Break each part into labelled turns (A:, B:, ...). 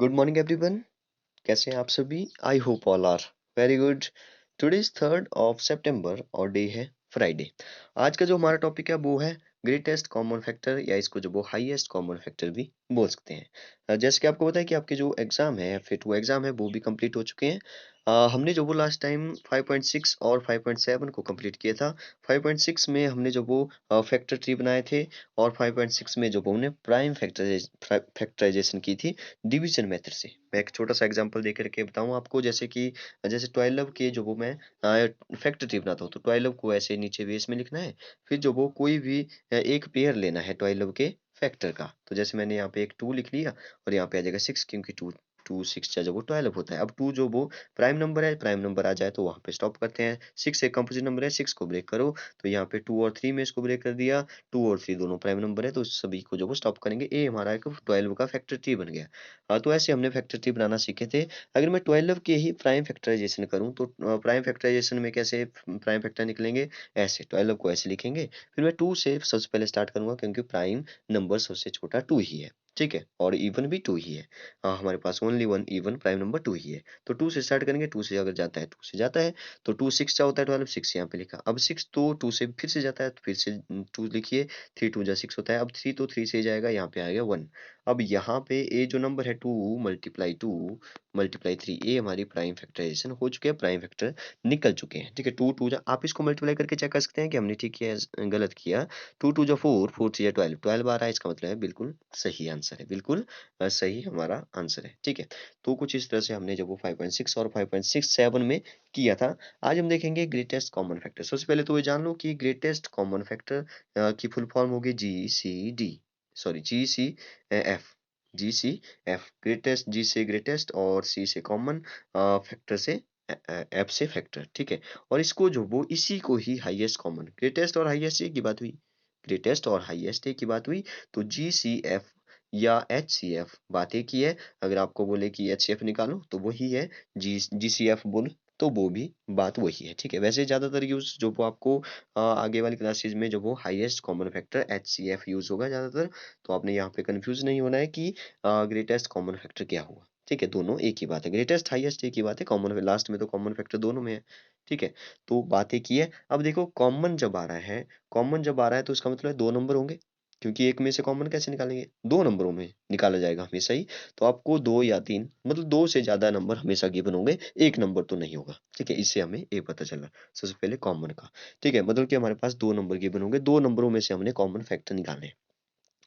A: Good morning everyone. कैसे हैं आप सभी? I hope all are very good. Today is 3rd of September और डे है फ्राइडे। आज का जो हमारा टॉपिक है वो है ग्रेटेस्ट कॉमन फैक्टर, या इसको जो वो हाईएस्ट कॉमन फैक्टर भी बोल सकते हैं। जैसे कि आपको पता है कि आपके जो एग्जाम है, फिर टू एग्जाम है, वो भी कंप्लीट हो चुके हैं। हमने जो वो लास्ट टाइम 5.6 और 5.7 को कंप्लीट किया था। 5.6 में हमने जो वो फैक्टर ट्री बनाए थे, और 5.6 में जो वो हमने प्राइम फैक्टराइजेशन की थी डिवीजन मेथड से। मैं एक छोटा सा एग्जांपल दे करके बताऊं आपको, जैसे कि जैसे 12 के जो वो मैं फैक्टर ट्री बनाता हूँ, तो 12 को ऐसे नीचे बेस में लिखना है। फिर जो वो कोई भी एक पेयर लेना है 12 के फैक्टर का। तो जैसे मैंने यहाँ पे एक 2 लिख लिया, और यहाँ पे आ जाएगा 6, क्योंकि 2 2 6 जो वो 12 होता है। अब 2 जो वो प्राइम नंबर है, प्राइम नंबर आ जाए तो वहां पे स्टॉप करते हैं। 6 एक कंपोजिट नंबर है, 6 को ब्रेक करो, तो यहाँ पे 2 और 3 में इसको ब्रेक कर दिया। 2 और 3 दोनों प्राइम नंबर है, तो सभी को जो वो स्टॉप करेंगे। ए हमारा एक 12 का फैक्टर ट्री बन गया। तो ऐसे हमने फैक्टर ट्री बनाना सीखे थे। अगर मैं 12 के ही प्राइम फैक्टराइजेशन करूं, तो प्राइम फैक्टराइजेशन में कैसे प्राइम फैक्टर निकलेंगे? ऐसे 12 को ऐसे लिखेंगे। फिर मैं 2 से सबसे पहले स्टार्ट करूंगा, क्योंकि प्राइम नंबर सबसे छोटा 2 ही है। ठीक है, और इवन भी 2 ही है। हमारे पास only one even prime number 2 ही है। तो 2 से स्टार्ट करेंगे, 2 से अगर जाता है 2 से जाता है, तो 2 6 क्या होता है 12, 6 यहाँ पे लिखा। अब 6 तो 2 से फिर से जाता है, तो फिर से 2 लिखिए। 3 2 जा 6 होता है। अब 3 तो 3 से जाएगा, यहाँ पे आ गया 1। अब यहाँ पे ए जो नंबर है 2 × 2 × 3, ए हमारी प्राइम फैक्टराइजेशन हो चुके हैं, प्राइम फैक्टर निकल चुके हैं। ठीक है, 2 2 आप इसको मल्टीप्लाई करके चेक कर सकते हैं कि हमने ठीक किया है गलत किया। 2 2 जा 4, 4 3 जा 12, 12 आ रहा है। इसका मतलब है बिल्कुल सही आंसर है, बिल्कुल सही हमारा आंसर है। ठीक है, तो कुछ इस तरह से हमने जब वो 5.6 और 5.67 में किया था। आज हम देखेंगे ग्रेटेस्ट कॉमन फैक्टर। सबसे पहले तो ये जान लो कि ग्रेटेस्ट कॉमन फैक्टर की फुल फॉर्म होगी GCF। GCF, ग्रेटेस्ट, जी से ग्रेटेस्ट और सी से कॉमन, फैक्टर से एफ से फैक्टर। ठीक है, और इसको जो वो इसी को ही हाईएस्ट कॉमन, ग्रेटेस्ट और हाईएस्ट एक ही बात हुई। ग्रेटेस्ट और हाईएस्ट एक ही बात हुई। तो GCF या HCF बात एक ही है। अगर आपको बोले कि HCF निकालो, तो वही है। GCF बोल, तो वो भी बात वही है। ठीक है, वैसे ज्यादातर यूज जो वो आपको आगे वाली क्लासेज में जो वो highest common factor HCF use होगा ज्यादातर। तो आपने यहाँ पे कंफ्यूज नहीं होना है कि ग्रेटेस्ट कॉमन फैक्टर क्या हुआ। ठीक है, दोनों एक ही बात है, ग्रेटेस्ट हाईएस्ट एक ही बात है, कॉमन लास्ट में तो कॉमन फैक्टर दोनों में है। ठीक है, तो बात एक ही है। अब देखो, कॉमन जब आ रहा है, कॉमन जब आ रहा है तो इसका मतलब है दो नंबर होंगे, क्योंकि एक में से कॉमन कैसे निकालेंगे? दो नंबरों में निकाला जाएगा हमेशा ही। तो आपको दो या तीन, मतलब दो से ज्यादा नंबर हमेशा गिवन होंगे, एक नंबर तो नहीं होगा। ठीक है, इससे हमें ये पता चला सबसे पहले कॉमन का। ठीक है, मतलब कि हमारे पास दो नंबर गिवन होंगे, दो नंबरों में से हमने कॉमन फैक्टर निकालने हैं।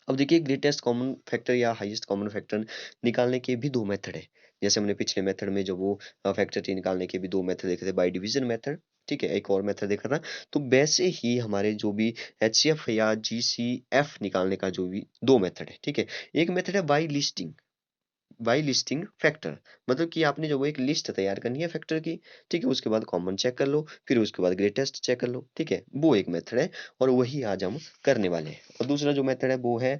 A: अब देखिए, ग्रेटेस्ट कॉमन फैक्टर या हाईएस्ट कॉमन फैक्टर निकालने के भी दो मेथड है। जैसे हमने पिछले मेथड में जो वो फैक्टर टी निकालने के भी दो मेथड देखे थे, बाय डिवीजन मेथड। ठीक है, एक और मेथड देखा था। तो वैसे ही हमारे जो भी HCF या GCF निकालने का जो भी दो मेथड है। ठीक है, एक मेथड है बाई लिस्टिंग फैक्टर, मतलब कि आपने जो वो एक लिस्ट तैयार करनी है फैक्टर की। ठीक है, उसके बाद कॉमन चेक कर लो, फिर उसके बाद ग्रेटेस्ट चेक कर लो। ठीक है, वो एक मेथड है, और वही आज हम करने वाले हैं। और दूसरा जो मेथड है वो है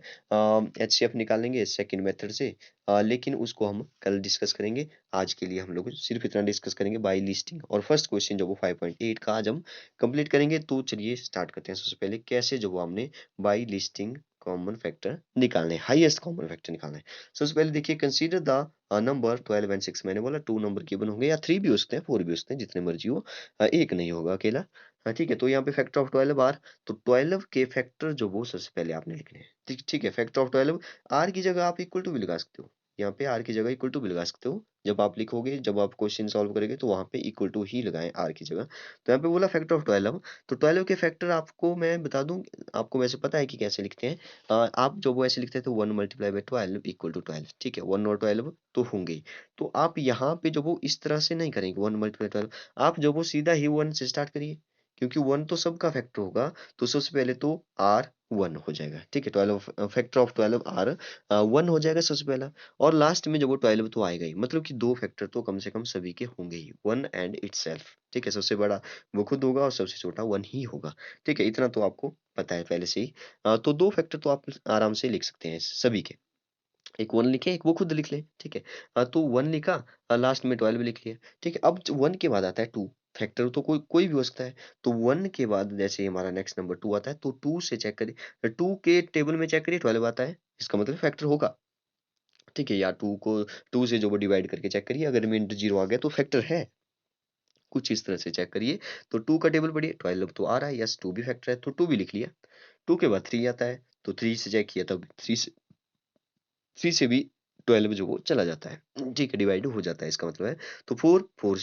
A: HCF निकालेंगे सेकंड मेथड से, लेकिन उसको हम कल डिस्कस करेंगे। आज के लिए हम लोग सिर्फ इतना डिस्कस करेंगे बाई लिस्टिंग। और फर्स्ट क्वेश्चन जो वो 5.8 का आज हम कंप्लीट करेंगे। तो चलिए स्टार्ट करते हैं। सबसे पहले कैसे जो वो हमने बाई लिस्टिंग कॉमन फैक्टर निकालने, हाईएस्ट कॉमन फैक्टर निकालना है। सबसे पहले देखिए, कंसीडर द नंबर 12 एंड 6। मैंने बोला टू नंबर गिवन होंगे, या 3 भी हो सकते हैं, 4 भी हो सकते हैं, जितने मर्जी हो। एक नहीं होगा अकेला। ठीक है, तो यहाँ पे फैक्टर ऑफ 12 आर। तो 12 के फैक्टर जो वो सबसे पहले आपने लिखने हैं। ठीक ठीक है, फैक्टर ऑफ 12, आर की जगह आप इक्वल टू भी लगा सकते हो। यहाँ पे आर की जगह इक्वल टू भी लगा सकते हो। जब आप लिखोगे, जब आप क्वेश्चन सॉल्व करेंगे, तो वहां पे इक्वल टू ही लगाएं आर की जगह। तो यहाँ पे बोला फैक्टर ऑफ 12। तो 12 के फैक्टर आपको मैं बता दूं, आपको वैसे पता है कि कैसे लिखते हैं। आप जो वो ऐसे लिखते हैं, तो 1 × 12 = 12। ठीक है, 1 और 12 तो होंगे ही। तो आप यहाँ पे जो वो इस तरह से नहीं करेंगे 1 × 12। आप जो वो सीधा ही 1 से स्टार्ट करिए, क्योंकि 1 तो सबका फैक्टर होगा। तो सबसे पहले तो आर 1 हो जाएगा। ठीक है, 12 फैक्टर ऑफ 12 आर 1 हो जाएगा सबसे पहला। और लास्ट में जब वो 12 तो आएगा ही, मतलब कि दो फैक्टर तो कम से कम सभी के होंगे ही, 1 एंड इटसेल्फ। ठीक है, सबसे बड़ा वो खुद होगा, और सबसे छोटा 1 ही होगा। ठीक है, इतना तो आपको पता है पहले से ही। तो दो फैक्टर तो आप आराम से लिख सकते हैं सभी के। एक 1 लिखे, एक वो खुद लिख ले। ठीक है, तो 1 लिखा, लास्ट में 12 लिख लिया। ठीक है, अब 1 के बाद आता है 2। फैक्टर तो कोई कोई भी हो सकता है। तो 1 के बाद जैसे हमारा नेक्स्ट नंबर 2 आता है, तो 2 से चेक करिए, 2 के टेबल में चेक करिए, 12 आता है, इसका मतलब फैक्टर होगा। ठीक है, या 2 को 2 से जो वो डिवाइड करके चेक करिए, अगर रिमाइंडर 0 आ गया तो फैक्टर है। कुछ इस तरह से चेक करिए। तो 2 का टेबल पढ़िए, 12 तो आ रहा है, यस 2 भी फैक्टर है तो 2 भी लिख लिया। 2 के बाद 3 आता है, तो 3 से चेक किया तब 3 से भी 12 जो वो चला जाता है। ठीक है, डिवाइड हो जाता है इसका मतलब है। तो 4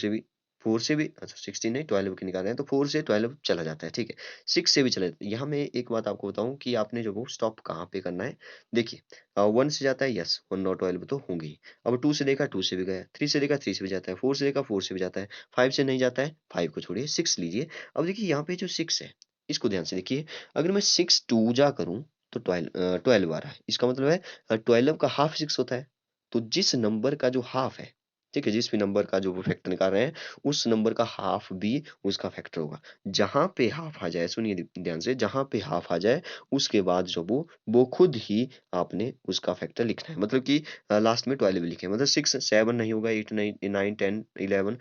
A: से भी अच्छा 16 नहीं 12 के निकाल रहे हैं, तो 4 से 12 चला जाता है। ठीक है, 6 से भी चला जाता है। यहाँ मैं एक बात आपको बताऊँ कि आपने जो वो स्टॉप कहाँ पे करना है। देखिए 1 से जाता है, यस 1 और 12 तो होंगे ही। अब 2 से देखा 2 से भी गया, 3 से देखा 3 से भी जाता है, 4 से देखा 4 से भी जाता है, 5 से नहीं जाता है, 5 को छोड़िए, 6 लीजिए। अब देखिए यहाँ पे जो 6 है, इसको ध्यान से देखिए। अगर मैं 6 2 जा करूँ तो 12 आ रहा है। इसका मतलब है 12 का हाफ 6 होता है। तो जिस नंबर का जो हाफ है, ठीक है, जिस भी नंबर का जो वो फैक्टर निकाल रहे हैं, उस नंबर का हाफ भी उसका फैक्टर होगा। जहां पे हाफ आ जाए, सुनिए ध्यान से, जहां पे हाफ आ जाए उसके बाद जो वो खुद ही आपने उसका फैक्टर लिखना है। मतलब कि लास्ट में 12 लिखे, मतलब 6 7 नहीं होगा, 8 9 9 10 11,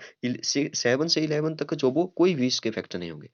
A: 7 से 11 तक जो वो कोई भी इसके फैक्टर नहीं होंगे,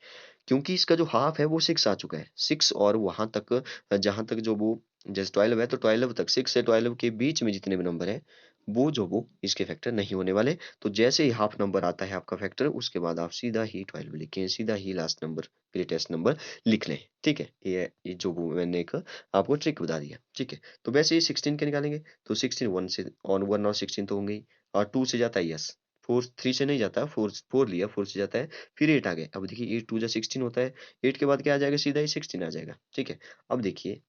A: क्योंकि इसका जो हाफ है वो 6 आ चुका है। 6 और वहां तक जहां तक जो वो, जैसे 12 है तो 12 तक, 6 से 12 के बीच में जितने भी नंबर है वो जो वो इसके फैक्टर नहीं होने वाले। तो जैसे ही हाफ नंबर आता है आपका फैक्टर, उसके बाद आप सीधा ही 12 लिखें, सीधा ही लास्ट नंबर, ग्रेटेस्ट नंबर लिख लें। ठीक है, ये जो वो मैंने एक आपको ट्रिक बता दिया। ठीक है, तो वैसे ही 16 के निकालेंगे, तो 16 1 से, और 1 और 16 तो होंगे ही। और 2 से जाता है, यस 4 3 से नहीं जाता, 4 4 लिया, 4 से जाता है, फिर 8 आ गया। अब देखिए 8 2 जा 16 होता है, 8 के बाद क्या आ जाएगा, सीधा ही 16 आ जाएगा। ठीक है, अब देखिए,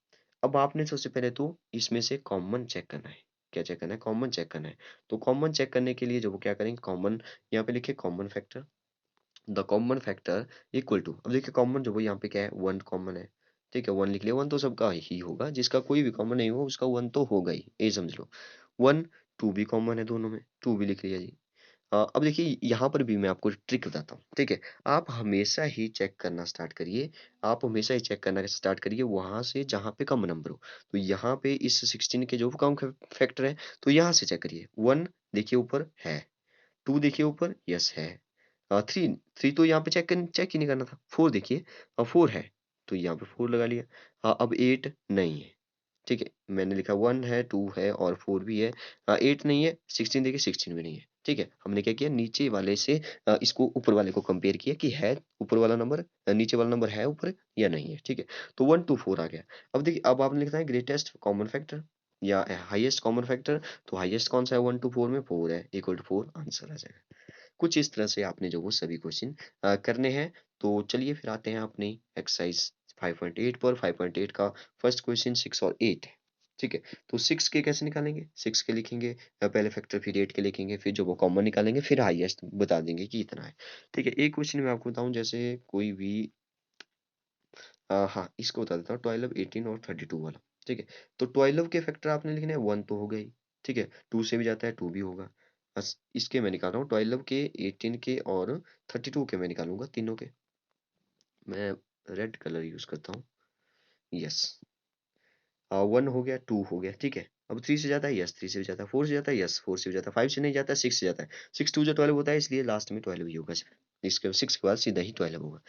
A: अब आपने सबसे पहले तो इसमें से कॉमन चेक करना है। क्या चेक करना है, कॉमन चेक करना है। तो कॉमन चेक करने के लिए जो वो क्या करेंगे, कॉमन, यहाँ पे लिखिए common factor, the common factor equal to, अब देखिए कॉमन जो वो यहाँ पे क्या है, 1 कॉमन है। ठीक है, 1 लिख लिया, 1 तो सबका ही होगा, जिसका कोई भी कॉमन नहीं हो उसका 1 तो होगा ही, ये समझ लो। 1 2 भी कॉमन है दोनों में, 2 भी लिख लिया जी। अब देखिए यहाँ पर भी मैं आपको ट्रिक बताता हूँ। ठीक है, आप हमेशा ही चेक करना स्टार्ट करिए, आप हमेशा ही चेक करना स्टार्ट करिए वहां से जहाँ पे कम नंबर हो। तो यहाँ पे इस 16 के जो कम फैक्टर है, तो यहाँ से चेक करिए। 1 देखिए ऊपर है, 2 देखिए ऊपर, यस है। 3 3 तो यहाँ पे चेक ही नहीं करना था। 4 देखिए, 4 है, तो यहाँ पे 4 लगा लिया। अब 8 नहीं है। ठीक है, मैंने लिखा 1 है, 2 है और 4 भी है। 8 नहीं है, 16 देखिए 16 भी नहीं है। ठीक है, हमने क्या किया, नीचे वाले से इसको ऊपर वाले को कंपेयर किया कि है ऊपर वाला नंबर, नीचे वाला नंबर है ऊपर या नहीं है। ठीक है, तो 1 2 4 आ गया। अब देखिए, अब आपने लिखना है ग्रेटेस्ट कॉमन फैक्टर या हाईएस्ट कॉमन फैक्टर। तो हाईएस्ट कौन सा है, 1 टू 4 में 4 है, इक्वल टू 4 आंसर आ जाएगा। कुछ इस तरह से आपने जो वो सभी क्वेश्चन करने हैं। तो चलिए फिर आते हैं अपनी एक्सरसाइज 5.8 पर। 5.8 का फर्स्ट क्वेश्चन 6 और 8 है। ठीक है, तो 6 के कैसे निकालेंगे, 6 के लिखेंगे पहले फैक्टर, फिर 8 के लिखेंगे, फिर जो वो कॉमन निकालेंगे, फिर हाईएस्ट बता देंगे कि इतना है। ठीक है, एक क्वेश्चन मैं आपको बताऊं, जैसे कोई भी हाँ इसको बता देता हूँ, 12 18 और 32 वाला। ठीक है, तो 12 के फैक्टर आपने लिखने हैं, 1 तो हो गई। ठीक है, 2 से भी जाता है, 2 भी होगा। बस इसके मैं निकाल रहा हूँ, 12 के, 18 के और 32 के मैं निकालूंगा, तीनों के। मैं रेड कलर यूज करता हूँ, यस। 1 हो गया, 2 हो गया। ठीक है, अब 3 से जाता है, यस 3 से भी जाता है, 4 से जाता है, यस 4 से भी जाता है, 5 से नहीं जाता, 6 से जाता है। 6 2 जो 12 होता है, इसलिए लास्ट में 12 ही होगा। इसके 6 के बाद सीधा ही 12 होगा।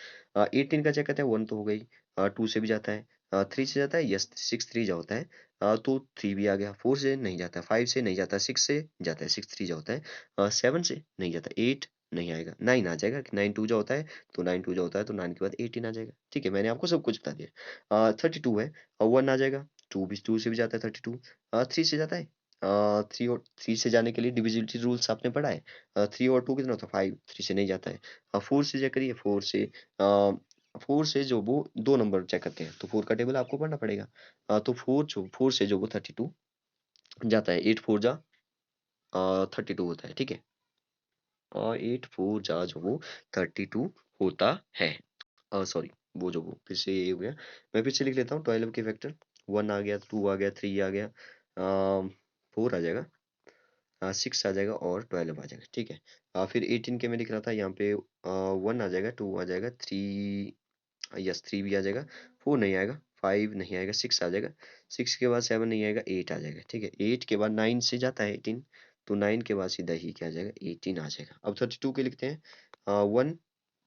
A: 18 का चेक करते हैं, 1 तो हो गई। 2 से भी जाता है, 3 से जाता है, यस 6 3 जा होता है। तो 3 भी आ गया। 4 से नहीं जाता, 5 से नहीं जाता, 6 से जाता है, 6 3 जा होता है। 7 से नहीं जाता, 8 नहीं आएगा, 9 आ जाएगा, 9 2 जा होता है, तो 9 2 जा होता है, तो 9 के बाद 18 आ जाएगा। ठीक है, मैंने आपको सब कुछ बता दिया। 32 है, 1 आ जाएगा, 2 से भी जाता है, 32। 3 से जाता है, 3 और 3 से जाने के लिए डिविजिबिलिटी रूल्स आपने पढ़ा है। 3 और 2 कितना होता है, 5, 3 से नहीं जाता है। 4 से चेक करिए, 4 से जो वो दो नंबर चेक करते हैं, तो 4 का टेबल आपको पढ़ना पड़ेगा। तो 4 से जो वो 32 जाता है, 8 4 जा 32 होता है। ठीक है, और 8 4 जा जो वो 32 होता है। सॉरी, वो जो वो फिर से ये हो गया। मैं फिर से लिख लेता हूँ, 12 के फैक्टर, 1 आ गया, 2 आ गया, 3 आ गया, 4 आ जाएगा, 6 आ जाएगा और 12 आ जाएगा। ठीक है, फिर 18 के मैं लिख रहा था, यहाँ पे 1 आ जाएगा, 2 आ जाएगा, 3, यस 3 भी आ जाएगा, 4 नहीं आएगा, 5 नहीं आएगा, 6 आ जाएगा, 6 के बाद 7 नहीं आएगा, 8 आ जाएगा। ठीक है, 8 के बाद 9 से जाता है 18, तो 9 के बाद सीधा ही क्या आ जाएगा, 18 आ जाएगा। अब 32 के लिखते हैं, 1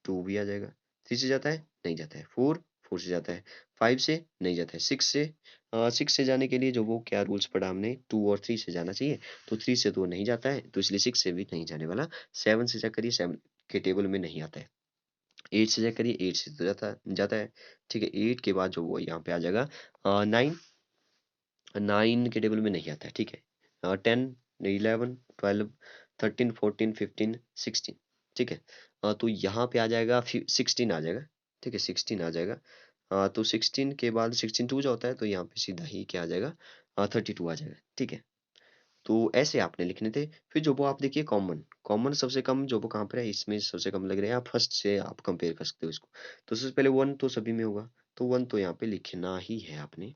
A: 2 भी आ जाएगा, 3 से जाता है, नहीं जाता है, 4 4 से जाता है, 5 से नहीं जाता है, 6 से जाने के लिए जो वो क्या रूल्स पढ़ा हमने, 2 और 3 से जाना चाहिए, तो 3 से तो नहीं जाता है, तो इसलिए 6 से भी नहीं जाने वाला। 7 से चेक करिए, 7 के टेबल में नहीं आता है। 8 से चेक करिए, 8 से तो जाता है, ठीक है। 8 के बाद जो वो यहाँ पे आ जाएगा 9, 9 के टेबल में नहीं आता है, ठीक है। 10, 11, 12, 13, 14, 15, 16, ठीक है। तो यहाँ पे आ जाएगा 16 आ जाएगा, ठीक है, 16 आ जाएगा। तो 16 के बाद 16 टू जो होता है, तो यहाँ पे सीधा ही क्या आ जाएगा, 32 आ जाएगा, ठीक है। तो ऐसे आपने लिखने थे। फिर जो वो आप देखिए कॉमन, कॉमन सबसे कम जो वो कहाँ पर है, इसमें सबसे कम लग रहा है, आप फर्स्ट से आप कंपेयर कर सकते हो इसको। तो सबसे पहले 1 तो सभी में होगा, तो 1 तो यहाँ पे लिखना ही है आपने,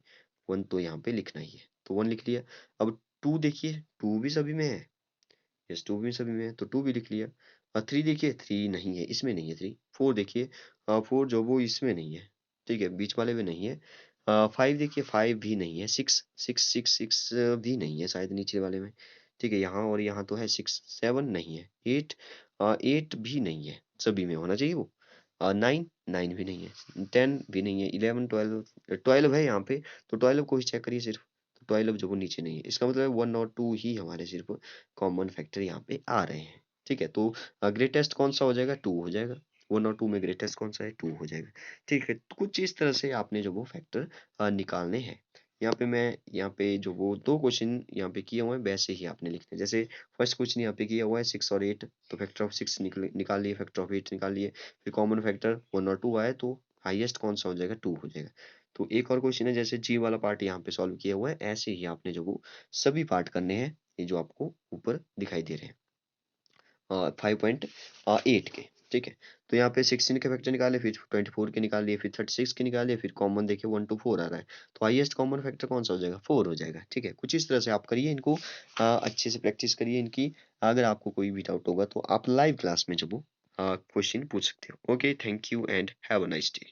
A: 1 तो यहाँ पे लिखना ही है, तो 1 लिख लिया। अब 2 देखिए, 2 भी सभी में है, यस 2 भी सभी में है, तो 2 भी लिख लिया। और 3 देखिए, 3 नहीं है, इसमें नहीं है 3। 4 देखिए, 4 जो वो इसमें नहीं है, ठीक है, बीच वाले में नहीं है। 5 देखिए, 5 भी नहीं है। 6, 6 भी नहीं है शायद नीचे वाले में, ठीक है, यहाँ और यहाँ तो है 6। 7 नहीं है। 8, 8 भी नहीं है, सभी में होना चाहिए वो। 9, 9 भी नहीं है। 10 भी नहीं है। 11, 12, 12 है यहाँ पे, तो 12 को ही चेक करिए सिर्फ, तो 12 जो वो नीचे नहीं है, इसका मतलब है 1 और 2 ही हमारे सिर्फ कॉमन फैक्टर यहाँ पे आ रहे हैं, ठीक है। तो ग्रेटेस्ट कौन सा हो जाएगा, 2 हो जाएगा। 1 और 2 में ग्रेटेस्ट कौन सा है, 2 हो जाएगा, ठीक है। तो कुछ इस तरह से आपने जो वो फैक्टर निकालने हैं। यहाँ पे मैं यहाँ पे जो वो 2 क्वेश्चन यहाँ पे किए हुए हैं, वैसे ही आपने लिखने हैं। जैसे फर्स्ट क्वेश्चन यहाँ पे किया हुआ है 6 और 8, तो फैक्टर ऑफ 6 निकाल लिए, फैक्टर ऑफ 8 निकाल लिए। फिर कॉमन फैक्टर 1 और 2 आए, तो हाईएस्ट कौन सा हो जाएगा, 2 हो जाएगा। तो एक और क्वेश्चन है, जैसे जी वाला पार्ट यहाँ पे सॉल्व किया हुआ है, ऐसे ही आपने जो वो सभी पार्ट करने हैं, ये जो आपको ऊपर दिखाई दे रहे हैं 5.8 के, ठीक है। तो यहाँ पे 16 के फैक्टर निकाले, फिर 24 के निकाल लिए, फिर 36 के निकाले, फिर कॉमन देखिए 1 to 4 आ रहा है, तो हाईएस्ट कॉमन फैक्टर कौन सा हो जाएगा, 4 हो जाएगा, ठीक है। कुछ इस तरह से आप करिए इनको, अच्छे से प्रैक्टिस करिए इनकी। अगर आपको कोई भी डाउट होगा तो आप लाइव क्लास में जो वो क्वेश्चन पूछ सकते हो। Okay, thank you and have a nice day.